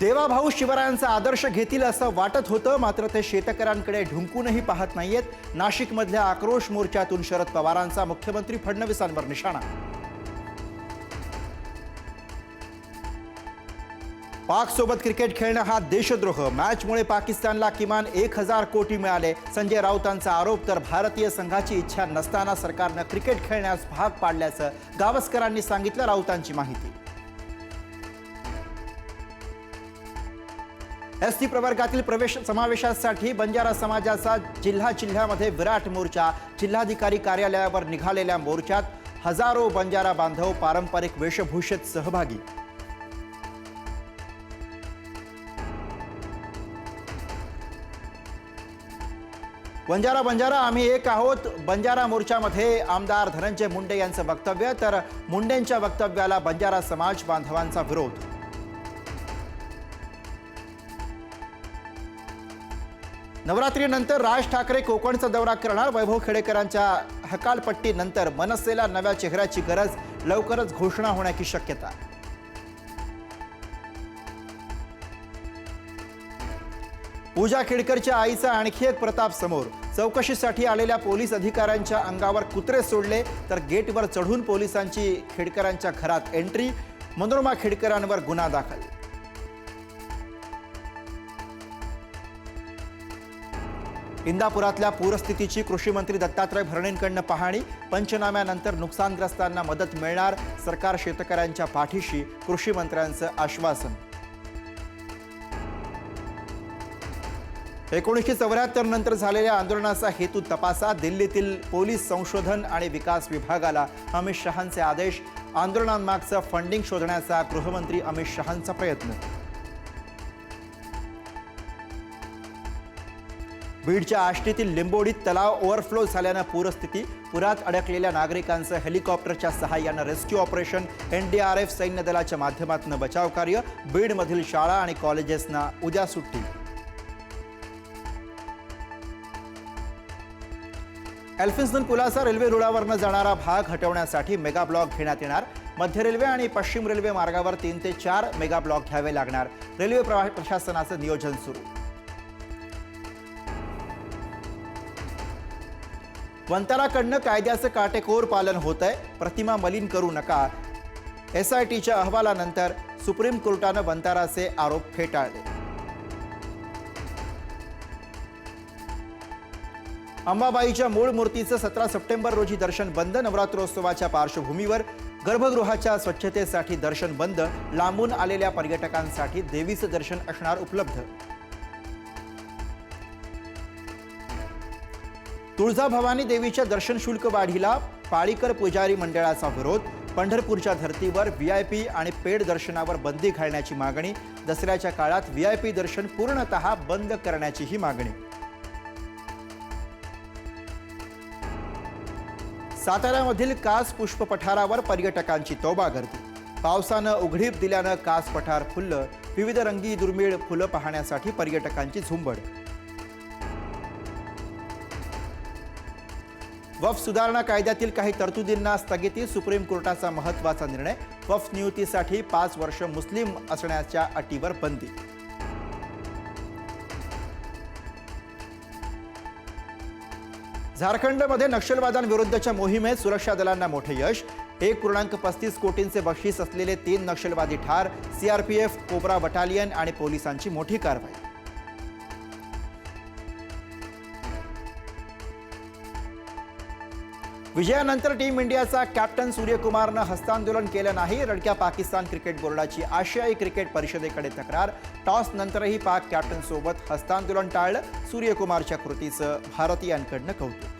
देवाभाऊ शिवरायांचा आदर्श घेतील असं वाटत होतं, मात्र ते शेतकऱ्यांकडे ढुंकूनही पाहत नाहीयेत। नाशिकमधल्या आक्रोश मोर्चातून शरद पवारांचा मुख्यमंत्री फडणवीसांवर निशाणा। पाक सोबत क्रिकेट खेळणं हा देशद्रोह, मॅचमुळे पाकिस्तानला किमान 1000 कोटी मिळाले। संजय राऊतांचा आरोप। तर भारतीय संघाची इच्छा नसताना सरकारनं क्रिकेट खेळण्यास भाग पाडल्याचं गावस्करांनी सांगितलं। राऊतांची माहिती। एसटी प्रवर्गातील प्रवेश समावेशासाठी बंजारा समाजाचा जिल्ह्यामध्ये विराट मोर्चा। जिल्हाधिकारी कार्यालयावर निघालेल्या मोर्चात हजारो बंजारा बांधव पारंपरिक वेशभूषेत सहभागी। बंजारा आम्ही एक आहोत। बंजारा मोर्चामध्ये आमदार धनंजय मुंडे यांचं वक्तव्य, तर मुंडेंच्या वक्तव्याला बंजारा समाज बांधवांचा विरोध। नवरात्रीनंतर राज ठाकरे कोकणचा दौरा करणार। वैभव खेडेकरांच्या हकालपट्टीनंतर मनसेला नव्या चेहऱ्याची गरज, लवकरच घोषणा होण्याची शक्यता। पूजा खेडकरच्या आईचा आणखी एक प्रताप समोर। चौकशीसाठी आलेल्या पोलीस अधिकाऱ्यांच्या अंगावर कुत्रे सोडले, तर गेटवर चढून पोलिसांची खेडकरांच्या घरात एंट्री। मनोरमा खेडकरांवर गुन्हा दाखल। इंदापुरातल्या पूरस्थितीची कृषी मंत्री दत्तात्रय भरणेंकडून पाहणी। पंचनाम्यानंतर नुकसानग्रस्तांना मदत मिळणार, सरकार शेतकऱ्यांच्या पाठीशी, कृषी मंत्र्यांचं आश्वासन। 1974 नंतर झालेल्या आंदोलनाचा हेतू तपासा। दिल्लीतील पोलीस संशोधन आणि विकास विभागाला अमित शहांचे आदेश। आंदोलनांमागचं फंडिंग शोधण्याचा गृहमंत्री अमित शहांचा प्रयत्न। बीडच्या आष्टीतील लिंबोडीत तलाव ओव्हरफ्लो झाल्यानं पूरस्थिती। पुरात अडकलेल्या नागरिकांचं हेलिकॉप्टरच्या सहाय्यानं रेस्क्यू ऑपरेशन। एनडीआरएफ सैन्य दलाच्या माध्यमातून बचाव कार्य। बीडमधील शाळा आणि कॉलेजेसना उद्या सुट्टी। एल्फिन्स्टन पुलाचा रेल्वे रुळावरनं जाणारा भाग हटवण्यासाठी मेगा ब्लॉक घेण्यात येणार। मध्य रेल्वे आणि पश्चिम रेल्वे मार्गावर 3 ते 4 मेगा ब्लॉक घ्यावे लागणार। रेल्वे प्रशासनाचं नियोजन सुरू। वंताराकडनं कायद्याचं काटेकोर पालन होतंय, प्रतिमा मलिन करू नका। एसआयटीच्या अहवालानंतर सुप्रीम कोर्टानं वंताराचे आरोप फेटाळले। अंबाबाईच्या मूळ मूर्तीचं 17 सप्टेंबर रोजी दर्शन बंद। नवरात्रोत्सवाच्या पार्श्वभूमीवर गर्भगृहाच्या स्वच्छतेसाठी दर्शन बंद। लांबून आलेल्या पर्यटकांसाठी देवीचं दर्शन असणार उपलब्ध। तुळजाभवानी देवीच्या दर्शन शुल्क वाढीला पाळीकर पुजारी मंडळाचा विरोध। पंढरपूरच्या धर्तीवर व्हीआयपी आणि पेड दर्शनावर बंदी घालण्याची मागणी। दसऱ्याच्या काळात व्हीआयपी दर्शन पूर्णतः बंद करण्याचीही मागणी। साताऱ्यामधील कास पुष्प पठारावर पर्यटकांची तोबा गर्दी। पावसानं उघडीप दिल्यानं कास पठार फुललं। विविध रंगी दुर्मिळ फुलं पाहण्यासाठी पर्यटकांची झुंबड। वक्फ सुधारणा कायद्यातील काही तरतुदींना स्थगिती। सुप्रीम कोर्टाचा महत्त्वाचा निर्णय। वक्फ नियुक्तीसाठी 5 वर्ष मुस्लिम असण्याच्या अटीवर बंदी। झारखंडमध्ये नक्षलवाद्यांविरुद्धच्या मोहिमेत सुरक्षा दलांना मोठे यश। 1.35 कोटींचे बक्षीस असलेले 3 नक्षलवादी ठार। सीआरपीएफ, कोब्रा बटालियन आणि पोलिसांची मोठी कारवाई। विजयानंतर टीम इंडियाचा कॅप्टन सूर्यकुमारनं हस्तांदोलन केलं नाही। रडक्या पाकिस्तान क्रिकेट बोर्डाची आशियाई क्रिकेट परिषदेकडे तक्रार। टॉस नंतरही पाक कॅप्टनसोबत हस्तांदोलन टाळलं। सूर्यकुमारच्या कृतीचं भारतीयांकडनं कौतुक।